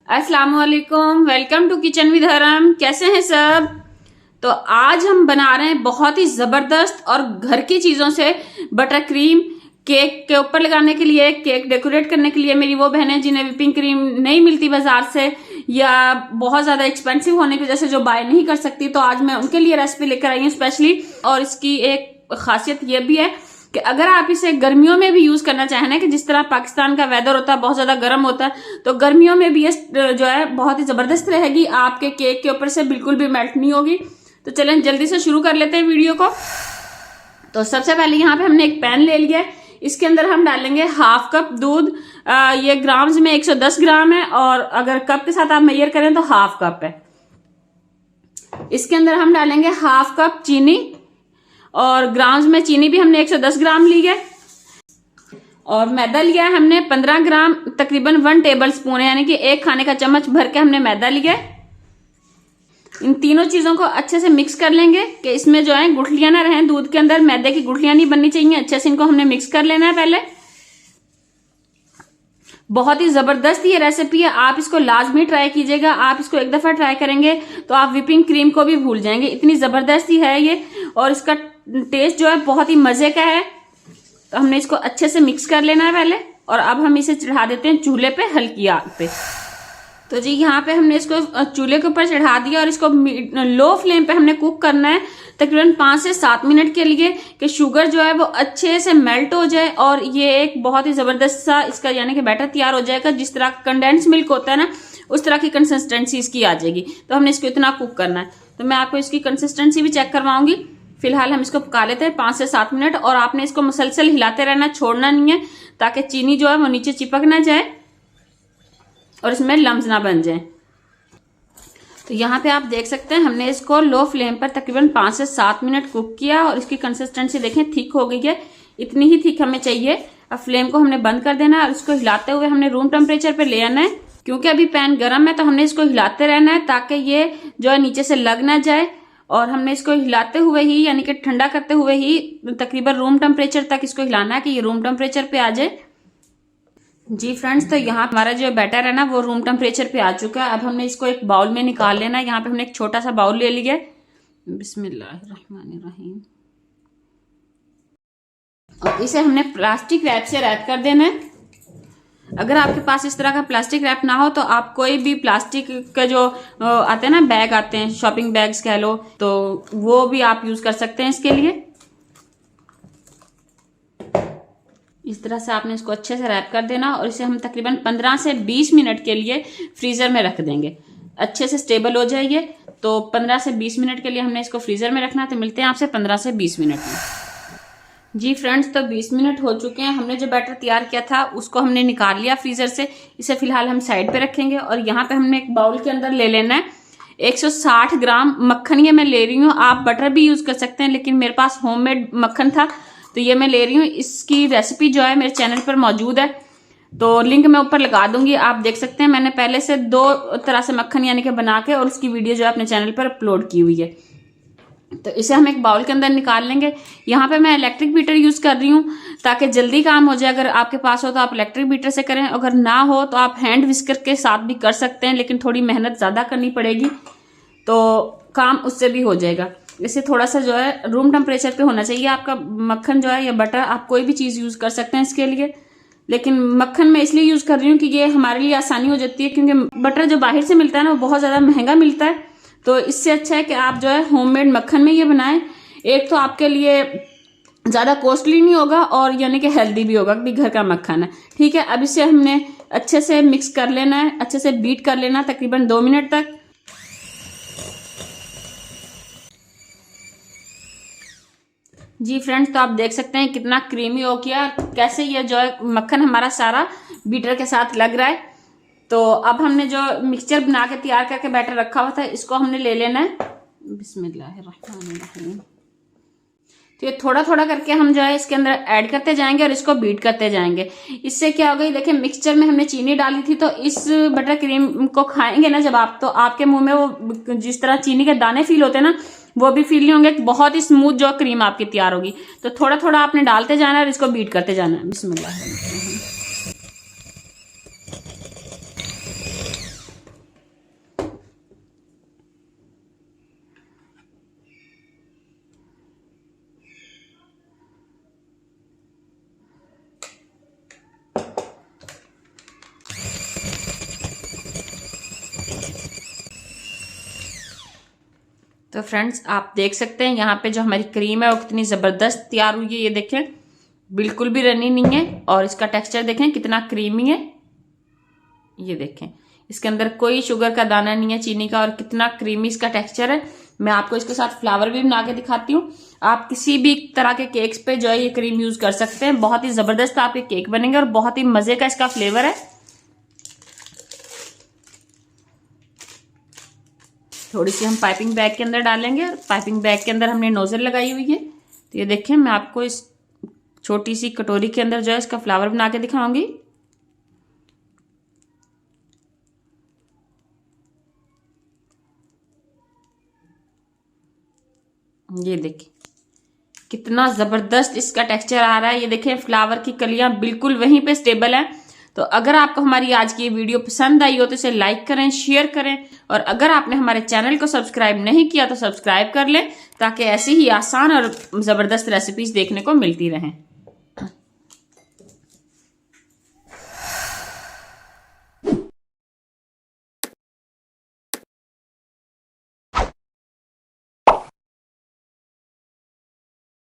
अस्सलाम वालेकुम, welcome to kitchen with हरम। कैसे हैं सब? तो आज हम बना रहे हैं बहुत ही जबरदस्त और घर की चीजों से बटर क्रीम। केक के ऊपर लगाने के लिए, केक डेकोरेट करने के लिए। मेरी वो बहनें जिन्हें व्हिपिंग क्रीम नहीं मिलती बाजार से या बहुत ज्यादा एक्सपेंसिव होने की वजह से जो बाय नहीं कर सकती, तो आज मैं उनके लिए रेसिपी लेकर आई हूँ स्पेशली। और इसकी एक खासियत ये भी है कि अगर आप इसे गर्मियों में भी यूज करना चाहें ना, कि जिस तरह पाकिस्तान का वेदर होता है बहुत ज्यादा गर्म होता है, तो गर्मियों में भी ये जो है बहुत ही जबरदस्त रहेगी। आपके केक के ऊपर से बिल्कुल भी मेल्ट नहीं होगी। तो चलें जल्दी से शुरू कर लेते हैं वीडियो को। तो सबसे पहले यहाँ पे हमने एक पैन ले लिया है। इसके अंदर हम डालेंगे हाफ कप दूध। ये ग्राम्स में 110 ग्राम है, और अगर कप के साथ आप मेजर करें तो हाफ कप है। इसके अंदर हम डालेंगे हाफ कप चीनी, और ग्राम्स में चीनी भी हमने 110 ग्राम ली है। और मैदा लिया है हमने 15 ग्राम, तकरीबन 1 टेबल स्पून है, यानी कि 1 खाने का चम्मच भर के हमने मैदा लिया है। इन तीनों चीजों को अच्छे से मिक्स कर लेंगे कि इसमें जो है गुठलियां ना रहें दूध के अंदर, मैदे की गुठलियां नहीं बननी चाहिए। अच्छे से इनको हमने मिक्स कर लेना है पहले। बहुत ही जबरदस्त ये रेसिपी है, आप इसको लाजमी ट्राई कीजिएगा। आप इसको एक दफा ट्राई करेंगे तो आप व्हिपिंग क्रीम को भी भूल जाएंगे, इतनी जबरदस्त ही है ये। और इसका टेस्ट जो है बहुत ही मजे का है। तो हमने इसको अच्छे से मिक्स कर लेना है पहले, और अब हम इसे चढ़ा देते हैं चूल्हे पे हल्की आग पे। तो जी यहाँ पे हमने इसको चूल्हे के ऊपर चढ़ा दिया, और इसको लो फ्लेम पे हमने कुक करना है तकरीबन 5 से 7 मिनट के लिए, कि शुगर जो है वो अच्छे से मेल्ट हो जाए और ये एक बहुत ही जबरदस्त सा इसका यानी कि बैटर तैयार हो जाएगा। जिस तरह कंडेंस मिल्क होता है ना, उस तरह की कंसिस्टेंसी इसकी आ जाएगी। तो हमने इसको इतना कुक करना है। तो मैं आपको इसकी कंसिस्टेंसी भी चेक करवाऊंगी। फिलहाल हम इसको पका लेते हैं 5 से 7 मिनट, और आपने इसको मुसलसल हिलाते रहना, छोड़ना नहीं है, ताकि चीनी जो है वो नीचे चिपक ना जाए और इसमें लम्स ना बन जाए। तो यहाँ पे आप देख सकते हैं हमने इसको लो फ्लेम पर तकरीबन 5 से 7 मिनट कुक किया, और इसकी कंसिस्टेंसी देखें थिक हो गई है। इतनी ही थिक हमें चाहिए। अब फ्लेम को हमने बंद कर देना है, और इसको हिलाते हुए हमने रूम टेम्परेचर पे ले आना है। क्योंकि अभी पैन गर्म है तो हमने इसको हिलाते रहना है, ताकि ये जो है नीचे से लग ना जाए। और हमने इसको हिलाते हुए ही, यानी कि ठंडा करते हुए ही, तकरीबन रूम टेम्परेचर तक इसको हिलाना है कि ये रूम टेम्परेचर पे आ जाए। जी फ्रेंड्स, तो यहाँ हमारा जो बैटर है ना वो रूम टेम्परेचर पे आ चुका है। अब हमने इसको एक बाउल में निकाल लेना है। यहाँ पे हमने एक छोटा सा बाउल ले लिया है। बिस्मिल्लाहिर्रहमानिर्रहीम। और इसे हमने प्लास्टिक रैप से रैप कर देना है। अगर आपके पास इस तरह का प्लास्टिक रैप ना हो तो आप कोई भी प्लास्टिक का जो आते हैं ना बैग आते हैं, शॉपिंग बैग्स कह लो, तो वो भी आप यूज कर सकते हैं इसके लिए। इस तरह से आपने इसको अच्छे से रैप कर देना, और इसे हम तकरीबन 15 से 20 मिनट के लिए फ्रीजर में रख देंगे, अच्छे से स्टेबल हो जाइए। तो 15 से 20 मिनट के लिए हमने इसको फ्रीजर में रखना है। तो मिलते हैं आपसे 15 से 20 मिनट में। जी फ्रेंड्स, तो 20 मिनट हो चुके हैं। हमने जो बैटर तैयार किया था उसको हमने निकाल लिया फ्रीजर से। इसे फिलहाल हम साइड पे रखेंगे, और यहाँ पे हमने एक बाउल के अंदर ले लेना है 160 ग्राम मक्खन। ये मैं ले रही हूँ, आप बटर भी यूज कर सकते हैं, लेकिन मेरे पास होममेड मक्खन था तो ये मैं ले रही हूँ। इसकी रेसिपी जो है मेरे चैनल पर मौजूद है, तो लिंक मैं ऊपर लगा दूंगी, आप देख सकते हैं। मैंने पहले से 2 तरह से मक्खन यानी कि बना के, और उसकी वीडियो जो है अपने चैनल पर अपलोड की हुई है। तो इसे हम एक बाउल के अंदर निकाल लेंगे। यहाँ पे मैं इलेक्ट्रिक बीटर यूज कर रही हूँ ताकि जल्दी काम हो जाए। अगर आपके पास हो तो आप इलेक्ट्रिक बीटर से करें, अगर ना हो तो आप हैंड विस्कर के साथ भी कर सकते हैं, लेकिन थोड़ी मेहनत ज्यादा करनी पड़ेगी, तो काम उससे भी हो जाएगा। इसे थोड़ा सा जो है रूम टेम्परेचर पे होना चाहिए आपका मक्खन जो है, या बटर, आप कोई भी चीज यूज कर सकते हैं इसके लिए। लेकिन मक्खन मैं इसलिए यूज कर रही हूँ कि ये हमारे लिए आसानी हो जाती है, क्योंकि बटर जो बाहर से मिलता है ना वो बहुत ज्यादा महंगा मिलता है। तो इससे अच्छा है कि आप जो है होममेड मक्खन में ये बनाएं। एक तो आपके लिए ज्यादा कॉस्टली नहीं होगा, और यानी कि हेल्दी भी होगा, कि घर का मक्खन है। ठीक है, अब इसे हमने अच्छे से मिक्स कर लेना है, अच्छे से बीट कर लेना तकरीबन 2 मिनट तक। जी फ्रेंड्स, तो आप देख सकते हैं कितना क्रीमी हो गया, कैसे ये जो है मक्खन हमारा सारा बीटर के साथ लग रहा है। तो अब हमने जो मिक्सचर बना के तैयार करके बैटर रखा हुआ था, इसको हमने ले लेना है। बिस्मिल्लाहिर्रहमानिर्रहीम। तो ये थोड़ा थोड़ा करके हम जो है इसके अंदर ऐड करते जाएंगे, और इसको बीट करते जाएंगे। इससे क्या होगा, देखिए मिक्सचर में हमने चीनी डाली थी, तो इस बटर क्रीम को खाएंगे ना जब आप, तो आपके मुंह में वो जिस तरह चीनी के दाने फील होते हैं ना, वो भी फील नहीं होंगे। बहुत ही स्मूथ जो क्रीम आपकी तैयार होगी। तो थोड़ा थोड़ा आपने डालते जाना है और इसको बीट करते जाना है। बिस्मिल्लाह। तो फ्रेंड्स आप देख सकते हैं यहाँ पे जो हमारी क्रीम है वो कितनी ज़बरदस्त तैयार हुई है। ये देखें बिल्कुल भी रनी नहीं है और इसका टेक्सचर देखें कितना क्रीमी है। ये देखें इसके अंदर कोई शुगर का दाना नहीं है चीनी का और कितना क्रीमी इसका टेक्सचर है। मैं आपको इसके साथ फ्लावर भी बना के दिखाती हूँ। आप किसी भी तरह के केक्स पे जो है ये क्रीम यूज कर सकते हैं। बहुत ही जबरदस्त आपके केक बनेंगे और बहुत ही मजे का इसका फ्लेवर है। थोड़ी सी हम पाइपिंग बैग के अंदर डालेंगे और पाइपिंग बैग के अंदर हमने नोजल लगाई हुई है। तो ये देखें मैं आपको इस छोटी सी कटोरी के अंदर जो है इसका फ्लावर बना के दिखाऊंगी। ये देखिए कितना जबरदस्त इसका टेक्सचर आ रहा है। ये देखें फ्लावर की कलियां बिल्कुल वहीं पे स्टेबल हैं। तो अगर आपको हमारी आज की ये वीडियो पसंद आई हो तो इसे लाइक करें, शेयर करें और अगर आपने हमारे चैनल को सब्सक्राइब नहीं किया तो सब्सक्राइब कर लें ताकि ऐसी ही आसान और जबरदस्त रेसिपीज देखने को मिलती रहें।